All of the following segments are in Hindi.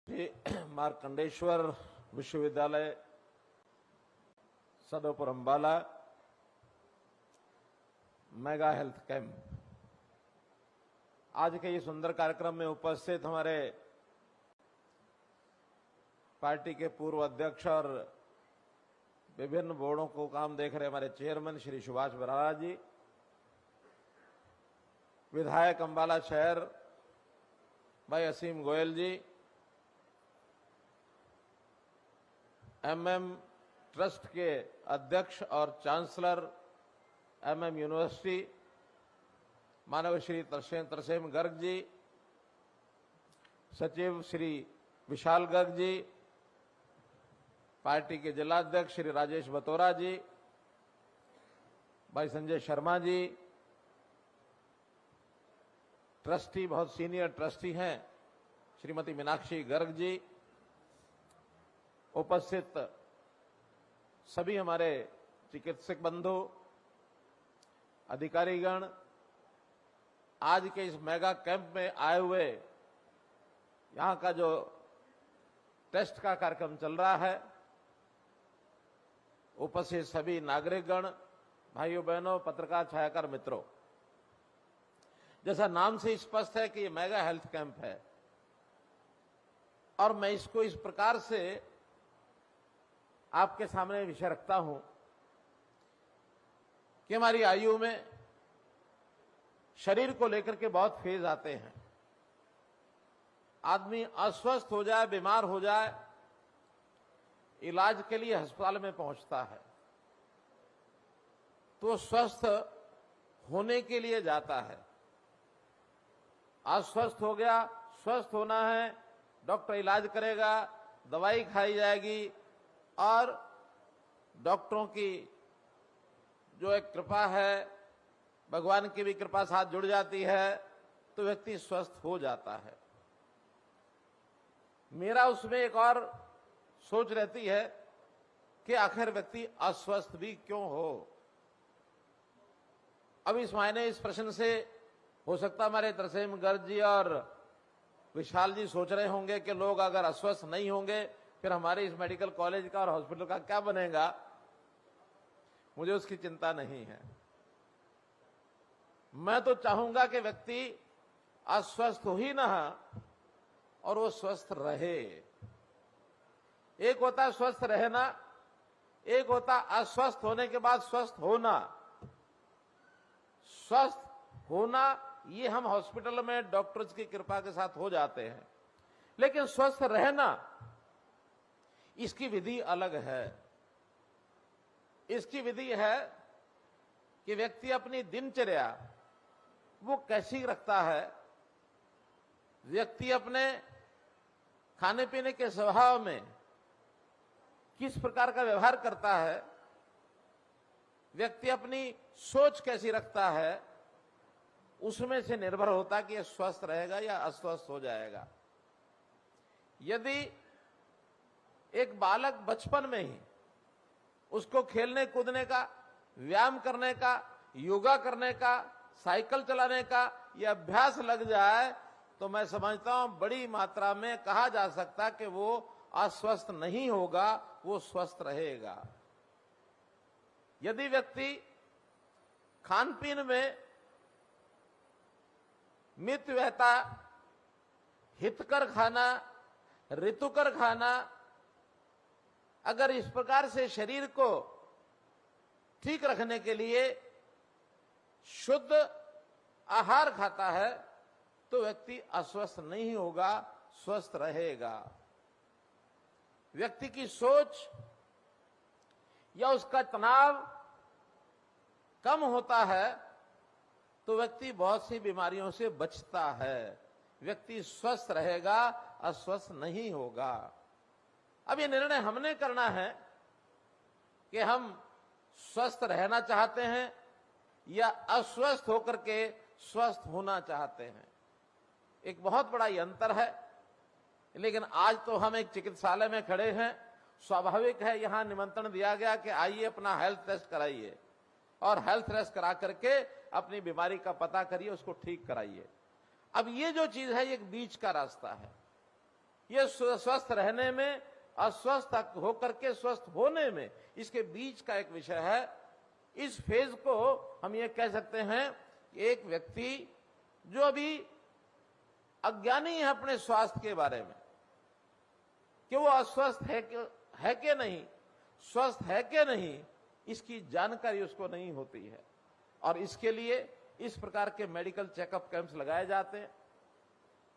श्री मार्कंडेश्वर विश्वविद्यालय सदोपुर अंबाला मेगा हेल्थ कैंप। आज के ये सुंदर कार्यक्रम में उपस्थित हमारे पार्टी के पूर्व अध्यक्ष और विभिन्न बोर्डों को काम देख रहे हमारे चेयरमैन श्री सुभाष बराला जी, विधायक अंबाला शहर भाई असीम गोयल जी, एमएम ट्रस्ट के अध्यक्ष और चांसलर एमएम यूनिवर्सिटी मानव श्री तरसेम गर्ग जी, सचिव श्री विशाल गर्ग जी, पार्टी के जिलाध्यक्ष श्री राजेश बतौरा जी, भाई संजय शर्मा जी, ट्रस्टी बहुत सीनियर ट्रस्टी हैं श्रीमती मीनाक्षी गर्ग जी, उपस्थित सभी हमारे चिकित्सक बंधु, अधिकारीगण, आज के इस मेगा कैंप में आए हुए, यहां का जो टेस्ट का कार्यक्रम चल रहा है, उपस्थित सभी नागरिकगण, भाइयों बहनों, पत्रकार छायाकार मित्रों, जैसा नाम से स्पष्ट है कि ये मेगा हेल्थ कैंप है और मैं इसको इस प्रकार से आपके सामने विषय रखता हूं कि हमारी आयु में शरीर को लेकर के बहुत फेज आते हैं। आदमी अस्वस्थ हो जाए, बीमार हो जाए, इलाज के लिए अस्पताल में पहुंचता है तो स्वस्थ होने के लिए जाता है। अस्वस्थ हो गया, स्वस्थ होना है, डॉक्टर इलाज करेगा, दवाई खाई जाएगी और डॉक्टरों की जो एक कृपा है, भगवान की भी कृपा साथ जुड़ जाती है तो व्यक्ति स्वस्थ हो जाता है। मेरा उसमें एक और सोच रहती है कि आखिर व्यक्ति अस्वस्थ भी क्यों हो। अब इस मायने इस प्रश्न से हो सकता हमारे तरसेम गर्ग जी और विशाल जी सोच रहे होंगे कि लोग अगर अस्वस्थ नहीं होंगे फिर हमारे इस मेडिकल कॉलेज का और हॉस्पिटल का क्या बनेगा। मुझे उसकी चिंता नहीं है। मैं तो चाहूंगा कि व्यक्ति अस्वस्थ हो ही ना और वो स्वस्थ रहे। एक होता है स्वस्थ रहना, एक होता अस्वस्थ होने के बाद स्वस्थ होना। स्वस्थ होना ये हम हॉस्पिटल में डॉक्टर्स की कृपा के साथ हो जाते हैं, लेकिन स्वस्थ रहना इसकी विधि अलग है। इसकी विधि है कि व्यक्ति अपनी दिनचर्या वो कैसी रखता है, व्यक्ति अपने खाने पीने के स्वभाव में किस प्रकार का व्यवहार करता है, व्यक्ति अपनी सोच कैसी रखता है, उसमें से निर्भर होता कि यह स्वस्थ रहेगा या अस्वस्थ हो जाएगा। यदि एक बालक बचपन में ही उसको खेलने कूदने का, व्यायाम करने का, योगा करने का, साइकिल चलाने का यह अभ्यास लग जाए तो मैं समझता हूं बड़ी मात्रा में कहा जा सकता कि वो अस्वस्थ नहीं होगा, वो स्वस्थ रहेगा। यदि व्यक्ति खान पीन में मितव्ययता, हितकर खाना, ऋतुकर खाना, अगर इस प्रकार से शरीर को ठीक रखने के लिए शुद्ध आहार खाता है तो व्यक्ति अस्वस्थ नहीं होगा, स्वस्थ रहेगा। व्यक्ति की सोच या उसका तनाव कम होता है तो व्यक्ति बहुत सी बीमारियों से बचता है। व्यक्ति स्वस्थ रहेगा, अस्वस्थ नहीं होगा। अब ये निर्णय हमने करना है कि हम स्वस्थ रहना चाहते हैं या अस्वस्थ होकर के स्वस्थ होना चाहते हैं। एक बहुत बड़ा ये अंतर है। लेकिन आज तो हम एक चिकित्सालय में खड़े हैं, स्वाभाविक है यहां निमंत्रण दिया गया कि आइए अपना हेल्थ टेस्ट कराइए और हेल्थ टेस्ट करा करके अपनी बीमारी का पता करिए, उसको ठीक कराइए। अब ये जो चीज है ये एक बीच का रास्ता है। ये स्वस्थ रहने में, अस्वस्थ होकर के स्वस्थ होने में, इसके बीच का एक विषय है। इस फेज को हम ये कह सकते हैं कि एक व्यक्ति जो अभी अज्ञानी है अपने स्वास्थ्य के बारे में, कि वो अस्वस्थ है कि नहीं, स्वस्थ है कि नहीं, इसकी जानकारी उसको नहीं होती है। और इसके लिए इस प्रकार के मेडिकल चेकअप कैंप्स लगाए जाते हैं,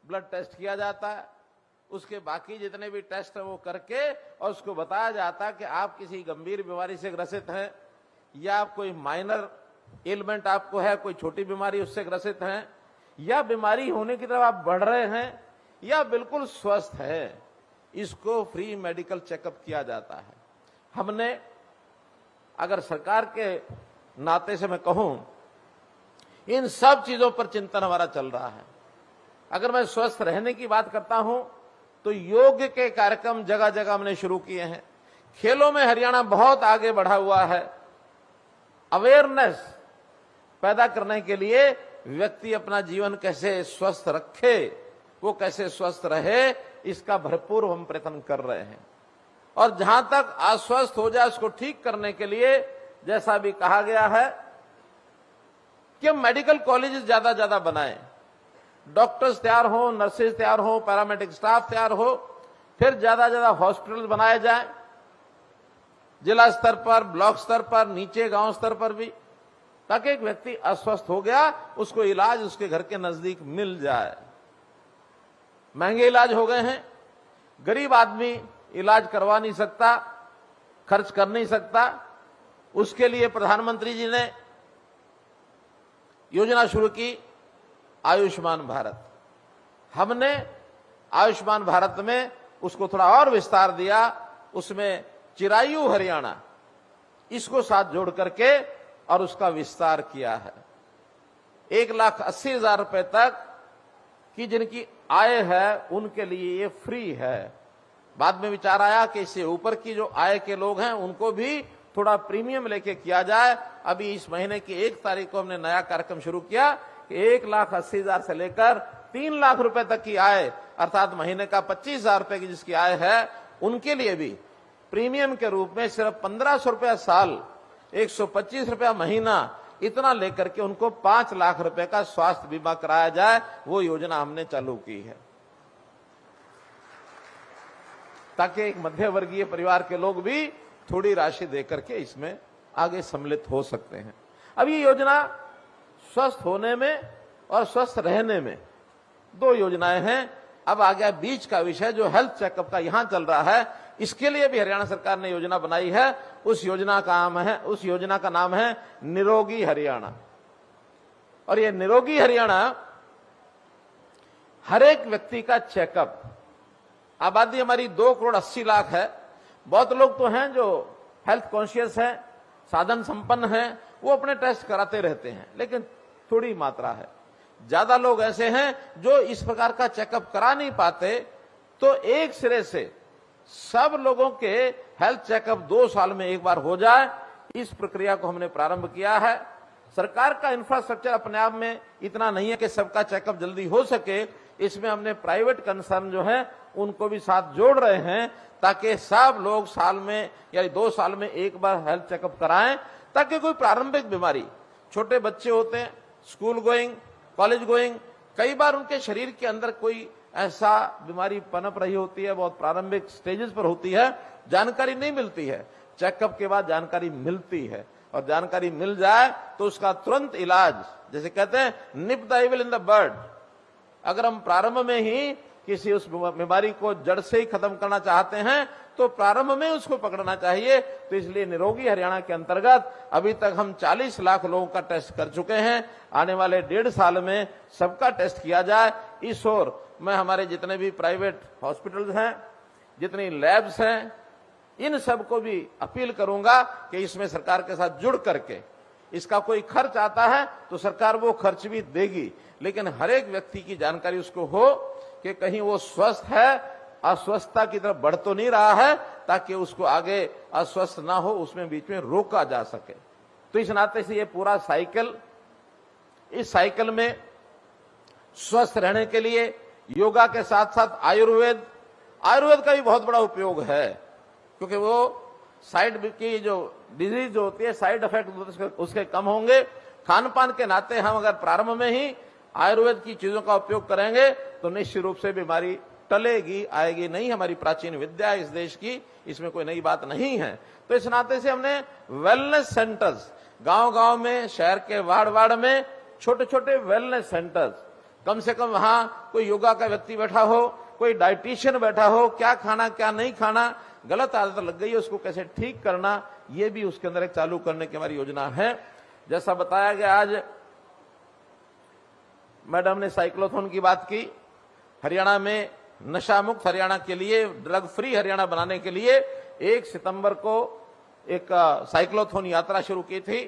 ब्लड टेस्ट किया जाता है, उसके बाकी जितने भी टेस्ट है वो करके और उसको बताया जाता है कि आप किसी गंभीर बीमारी से ग्रसित हैं या कोई माइनर एलिमेंट आपको है, कोई छोटी बीमारी उससे ग्रसित हैं, या बीमारी होने की तरफ आप बढ़ रहे हैं या बिल्कुल स्वस्थ है। इसको फ्री मेडिकल चेकअप किया जाता है। हमने, अगर सरकार के नाते से मैं कहूं, इन सब चीजों पर चिंतन हमारा चल रहा है। अगर मैं स्वस्थ रहने की बात करता हूं तो योग के कार्यक्रम जगह जगह हमने शुरू किए हैं। खेलों में हरियाणा बहुत आगे बढ़ा हुआ है। अवेयरनेस पैदा करने के लिए व्यक्ति अपना जीवन कैसे स्वस्थ रखे, वो कैसे स्वस्थ रहे, इसका भरपूर हम प्रयत्न कर रहे हैं। और जहां तक अस्वस्थ हो जाए उसको ठीक करने के लिए, जैसा भी कहा गया है कि मेडिकल कॉलेजेस ज्यादा बनाएं, डॉक्टर्स तैयार हो, नर्सेज तैयार हो, पैरामेडिक स्टाफ तैयार हो, फिर ज्यादा हॉस्पिटल बनाए जाएं, जिला स्तर पर, ब्लॉक स्तर पर, नीचे गांव स्तर पर भी, ताकि एक व्यक्ति अस्वस्थ हो गया उसको इलाज उसके घर के नजदीक मिल जाए। महंगे इलाज हो गए हैं, गरीब आदमी इलाज करवा नहीं सकता, खर्च कर नहीं सकता। उसके लिए प्रधानमंत्री जी ने योजना शुरू की, आयुष्मान भारत। हमने आयुष्मान भारत में उसको थोड़ा और विस्तार दिया, उसमें चिरायु हरियाणा इसको साथ जोड़ करके और उसका विस्तार किया है। 1,80,000 रुपए तक की जिनकी आय है उनके लिए ये फ्री है। बाद में विचार आया कि इससे ऊपर की जो आय के लोग हैं उनको भी थोड़ा प्रीमियम लेके किया जाए। अभी इस महीने की 1 तारीख को हमने नया कार्यक्रम शुरू किया कि 1,80,000 से लेकर 3 लाख रुपए तक की आय, अर्थात महीने का 25,000 रुपए की जिसकी आय है, उनके लिए भी प्रीमियम के रूप में सिर्फ 1,500 रुपया साल, 125 रुपया महीना, इतना लेकर के उनको 5 लाख रुपए का स्वास्थ्य बीमा कराया जाए। वो योजना हमने चालू की है ताकि एक मध्य वर्गीय परिवार के लोग भी थोड़ी राशि देकर के इसमें आगे सम्मिलित हो सकते हैं। अब ये योजना स्वस्थ होने में और स्वस्थ रहने में 2 योजनाएं हैं। अब आ गया बीच का विषय जो हेल्थ चेकअप का यहां चल रहा है। इसके लिए भी हरियाणा सरकार ने योजना बनाई है। उस योजना का नाम है निरोगी हरियाणा। और ये निरोगी हरियाणा हर एक व्यक्ति का चेकअप, आबादी हमारी 2,80,00,000 है। बहुत लोग तो हैं जो हेल्थ कॉन्शियस हैं, साधन संपन्न हैं, वो अपने टेस्ट कराते रहते हैं, लेकिन थोड़ी मात्रा है। ज्यादा लोग ऐसे हैं जो इस प्रकार का चेकअप करा नहीं पाते। तो एक सिरे से सब लोगों के हेल्थ चेकअप 2 साल में एक बार हो जाए, इस प्रक्रिया को हमने प्रारंभ किया है। सरकार का इंफ्रास्ट्रक्चर अपने आप में इतना नहीं है कि सबका चेकअप जल्दी हो सके। इसमें हमने प्राइवेट कंसर्न जो है उनको भी साथ जोड़ रहे हैं ताकि सब लोग साल में या 2 साल में एक बार हेल्थ चेकअप कराएं, ताकि कोई प्रारंभिक बीमारी, छोटे बच्चे होते हैं, स्कूल गोइंग, कॉलेज गोइंग, कई बार उनके शरीर के अंदर कोई ऐसा बीमारी पनप रही होती है, बहुत प्रारंभिक स्टेजेस पर होती है, जानकारी नहीं मिलती है। चेकअप के बाद जानकारी मिलती है और जानकारी मिल जाए तो उसका तुरंत इलाज, जैसे कहते हैं निप the evil in the bird. अगर हम प्रारंभ में ही किसी उस बीमारी को जड़ से ही खत्म करना चाहते हैं तो प्रारंभ में उसको पकड़ना चाहिए। तो इसलिए निरोगी हरियाणा के अंतर्गत अभी तक हम 40 लाख लोगों का टेस्ट कर चुके हैं। आने वाले 1.5 साल में सबका टेस्ट किया जाए। इस ओर मैं हमारे जितने भी प्राइवेट हॉस्पिटल्स हैं, जितनी लैब्स हैं, इन सबको भी अपील करूंगा कि इसमें सरकार के साथ जुड़ करके, इसका कोई खर्च आता है तो सरकार वो खर्च भी देगी, लेकिन हर एक व्यक्ति की जानकारी उसको हो कि कहीं वो स्वस्थ है, अस्वस्थता की तरफ बढ़ तो नहीं रहा है, ताकि उसको आगे अस्वस्थ ना हो, उसमें बीच में रोका जा सके। तो इस नाते से ये पूरा साइकिल, इस साइकिल में स्वस्थ रहने के लिए योगा के साथ साथ आयुर्वेद, आयुर्वेद का भी बहुत बड़ा उपयोग है, क्योंकि वो साइड की जो डिजीज जो होती है, साइड इफेक्ट उसके कम होंगे। खान पान के नाते हम अगर प्रारंभ में ही आयुर्वेद की चीजों का उपयोग करेंगे तो निश्चित रूप से बीमारी टलेगी, आएगी नहीं। हमारी प्राचीन विद्या है इस देश की, इसमें कोई नई बात नहीं है। तो इस नाते से हमने वेलनेस सेंटर्स गांव गांव में, शहर के वार्ड वार्ड में छोटे छोटे वेलनेस सेंटर्स, कम से कम वहां कोई योगा का व्यक्ति बैठा हो, कोई डाइटिशियन बैठा हो, क्या खाना क्या नहीं खाना, गलत आदत लग गई है उसको कैसे ठीक करना, ये भी उसके अंदर एक चालू करने की हमारी योजना है। जैसा बताया गया, आज मैडम ने साइक्लोथॉन की बात की। हरियाणा में नशा मुक्त हरियाणा के लिए, ड्रग फ्री हरियाणा बनाने के लिए 1 सितंबर को एक साइक्लोथॉन यात्रा शुरू की थी।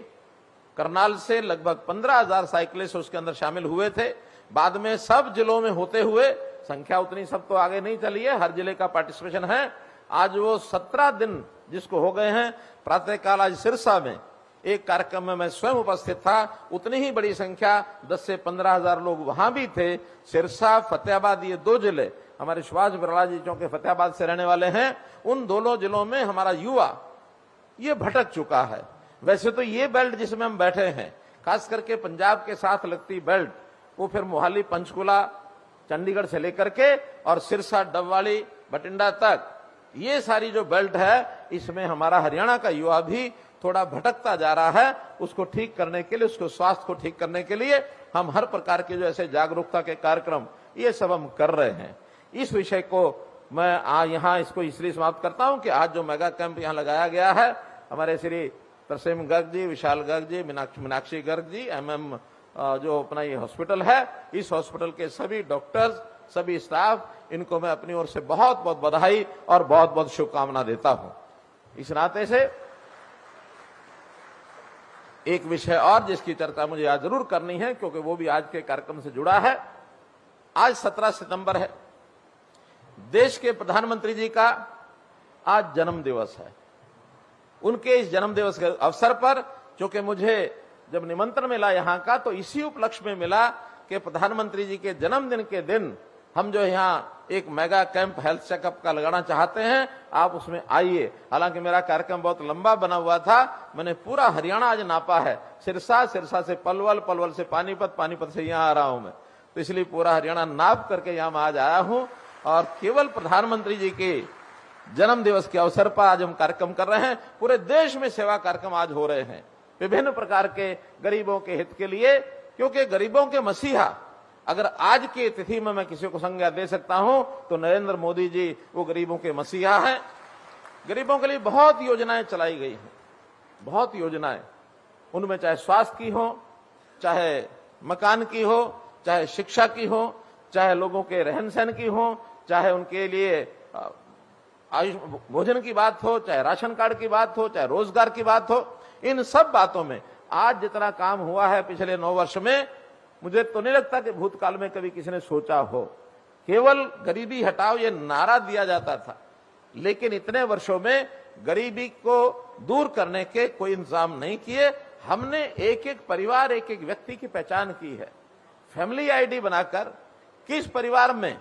करनाल से लगभग 15,000 साइकिलिस्ट उसके अंदर शामिल हुए थे। बाद में सब जिलों में होते हुए, संख्या उतनी सब तो आगे नहीं चली है, हर जिले का पार्टिसिपेशन है। आज वो 17 दिन जिसको हो गए हैं। प्रातःकाल आज सिरसा में एक कार्यक्रम में मैं स्वयं उपस्थित था, उतनी ही बड़ी संख्या 10 से 15,000 लोग वहां भी थे। सिरसा, फतेहाबाद, ये 2 जिले हमारे सुभाष बराला जी चौंके फतेहाबाद से रहने वाले हैं। उन दोनों जिलों में हमारा युवा ये भटक चुका है। वैसे तो ये बेल्ट जिसमें हम बैठे हैं, खास करके पंजाब के साथ लगती बेल्ट, वो फिर मोहाली, पंचकुला, चंडीगढ़ से लेकर के और सिरसा, डबवाली, बठिंडा तक, ये सारी जो बेल्ट है, इसमें हमारा हरियाणा का युवा भी थोड़ा भटकता जा रहा है। उसको ठीक करने के लिए, उसको स्वास्थ्य को ठीक करने के लिए हम हर प्रकार के जो ऐसे जागरूकता के कार्यक्रम ये सब हम कर रहे हैं। इस विषय को मैं यहाँ इसको इसलिए समाप्त करता हूं कि आज जो मेगा कैंप यहाँ लगाया गया है, हमारे श्री तरसेम गर्ग जी, विशाल गर्ग जी, मीनाक्षी गर्ग जी, MM जो अपना ये हॉस्पिटल है, इस हॉस्पिटल के सभी डॉक्टर्स, सभी स्टाफ, इनको मैं अपनी ओर से बहुत बहुत बधाई और बहुत बहुत शुभकामना देता हूं। इस नाते से एक विषय और जिसकी चर्चा मुझे आज जरूर करनी है, क्योंकि वो भी आज के कार्यक्रम से जुड़ा है। आज 17 सितंबर है, देश के प्रधानमंत्री जी का आज जन्म दिवस है। उनके इस जन्म दिवस के अवसर पर, क्योंकि मुझे जब निमंत्रण मिला यहां का, तो इसी उपलक्ष्य में मिला कि प्रधानमंत्री जी के जन्मदिन के दिन हम जो यहाँ एक मेगा कैंप हेल्थ चेकअप का लगाना चाहते हैं, आप उसमें आइए। हालांकि मेरा कार्यक्रम बहुत लंबा बना हुआ था, मैंने पूरा हरियाणा आज नापा है, सिरसा, सिरसा से पलवल, पलवल से पानीपत, पानीपत से यहाँ आ रहा हूं मैं, तो इसलिए पूरा हरियाणा नाप करके यहाँ मैं आज आया हूं। और केवल प्रधानमंत्री जी के जन्म दिवस के अवसर पर आज हम कार्यक्रम कर रहे हैं। पूरे देश में सेवा कार्यक्रम आज हो रहे हैं, विभिन्न प्रकार के गरीबों के हित के लिए, क्योंकि गरीबों के मसीहा अगर आज की तिथि में मैं किसी को संज्ञा दे सकता हूं तो नरेंद्र मोदी जी वो गरीबों के मसीहा हैं। गरीबों के लिए बहुत योजनाएं चलाई गई हैं, बहुत योजनाएं, उनमें चाहे स्वास्थ्य की हो, चाहे मकान की हो, चाहे शिक्षा की हो, चाहे लोगों के रहन सहन की हो, चाहे उनके लिए आयुष भोजन की बात हो, चाहे राशन कार्ड की बात हो, चाहे रोजगार की बात हो, इन सब बातों में आज जितना काम हुआ है पिछले 9 वर्ष में, मुझे तो नहीं लगता कि भूतकाल में कभी किसी ने सोचा हो। केवल गरीबी हटाओ ये नारा दिया जाता था, लेकिन इतने वर्षों में गरीबी को दूर करने के कोई इंतजाम नहीं किए। हमने एक एक परिवार, एक एक व्यक्ति की पहचान की है, फैमिली आईडी बनाकर किस परिवार में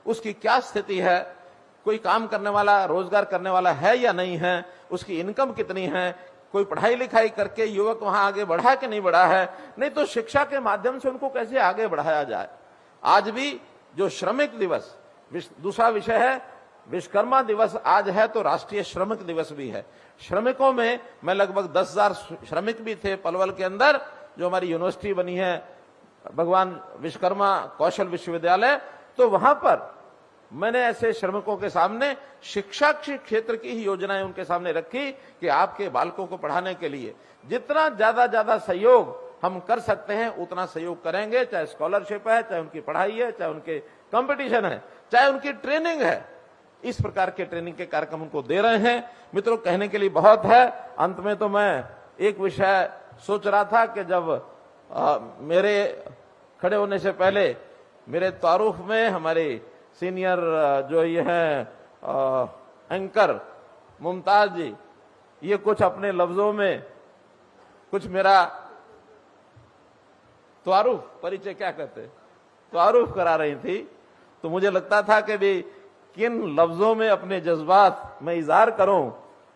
उसकी क्या स्थिति है, कोई काम करने वाला, रोजगार करने वाला है या नहीं है, उसकी इनकम कितनी है, कोई पढ़ाई लिखाई करके युवक वहां आगे बढ़ा कि नहीं बढ़ा है, नहीं तो शिक्षा के माध्यम से उनको कैसे आगे बढ़ाया जाए। आज भी जो श्रमिक दिवस, दूसरा विषय है विश्वकर्मा दिवस आज है, तो राष्ट्रीय श्रमिक दिवस भी है। श्रमिकों में मैं लगभग 10,000 श्रमिक भी थे पलवल के अंदर, जो हमारी यूनिवर्सिटी बनी है भगवान विश्वकर्मा कौशल विश्वविद्यालय, तो वहां पर मैंने ऐसे श्रमिकों के सामने शिक्षा के क्षेत्र की ही योजनाएं उनके सामने रखी कि आपके बालकों को पढ़ाने के लिए जितना ज्यादा सहयोग हम कर सकते हैं उतना सहयोग करेंगे, चाहे स्कॉलरशिप है, चाहे उनकी पढ़ाई है, चाहे उनके कंपटीशन है, चाहे उनकी ट्रेनिंग है। इस प्रकार के ट्रेनिंग के कार्यक्रम उनको दे रहे हैं। मित्रों, कहने के लिए बहुत है। अंत में तो मैं एक विषय सोच रहा था कि जब मेरे खड़े होने से पहले मेरे तारुफ में हमारे सीनियर जो ये हैं एंकर मुमताज जी, ये कुछ अपने लफ्जों में कुछ मेरा तारुफ, परिचय क्या कहते हैं, तारुफ करा रही थी, तो मुझे लगता था कि भी किन लफ्जों में अपने जज्बात में इजहार करूं,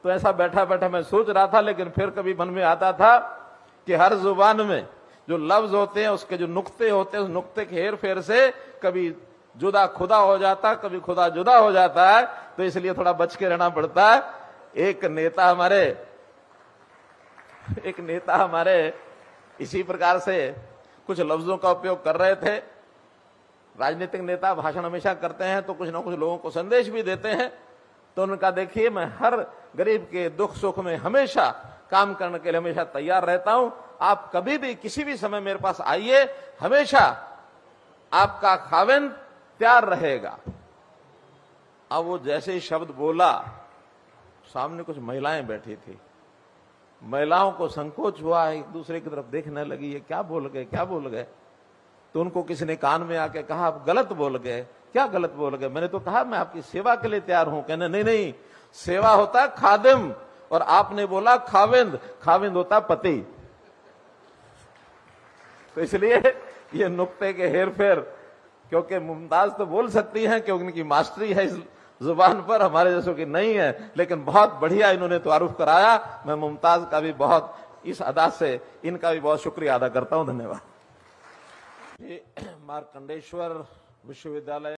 तो ऐसा बैठा बैठा मैं सोच रहा था, लेकिन फिर कभी मन में आता था कि हर जुबान में जो लफ्ज होते हैं, उसके जो नुक्ते होते हैं, उस नुक्ते के हेर फेर से कभी जुदा खुदा हो जाता, कभी खुदा जुदा हो जाता है, तो इसलिए थोड़ा बच के रहना पड़ता है। एक नेता हमारे इसी प्रकार से कुछ लफ्जों का उपयोग कर रहे थे। राजनीतिक नेता भाषण हमेशा करते हैं तो कुछ ना कुछ लोगों को संदेश भी देते हैं। तो उनका देखिए, मैं हर गरीब के दुख सुख में हमेशा काम करने के लिए हमेशा तैयार रहता हूं। आप कभी भी किसी भी समय मेरे पास आइए, हमेशा आपका खाविंद तैयार रहेगा। अब वो जैसे ही शब्द बोला, सामने कुछ महिलाएं बैठी थी। महिलाओं को संकोच हुआ, एक दूसरे की तरफ देखने लगी, ये क्या बोल गए। तो उनको किसी ने कान में आके कहा, आप गलत बोल गए। क्या गलत बोल गए? मैंने तो कहा मैं आपकी सेवा के लिए तैयार हूं। कहने नहीं, सेवा होता है खादिम, और आपने बोला खाविंद। खाविंद होता पति। तो इसलिए ये नुक्ते के हेर फेर, क्योंकि मुमताज तो बोल सकती हैं क्योंकि उनकी मास्टरी है इस जुबान पर, हमारे जैसों की नहीं है, लेकिन बहुत बढ़िया इन्होंने तारुफ कराया। मैं मुमताज का भी बहुत, इस अदा से इनका भी बहुत शुक्रिया अदा करता हूं। धन्यवाद। मार्कंडेश्वर विश्वविद्यालय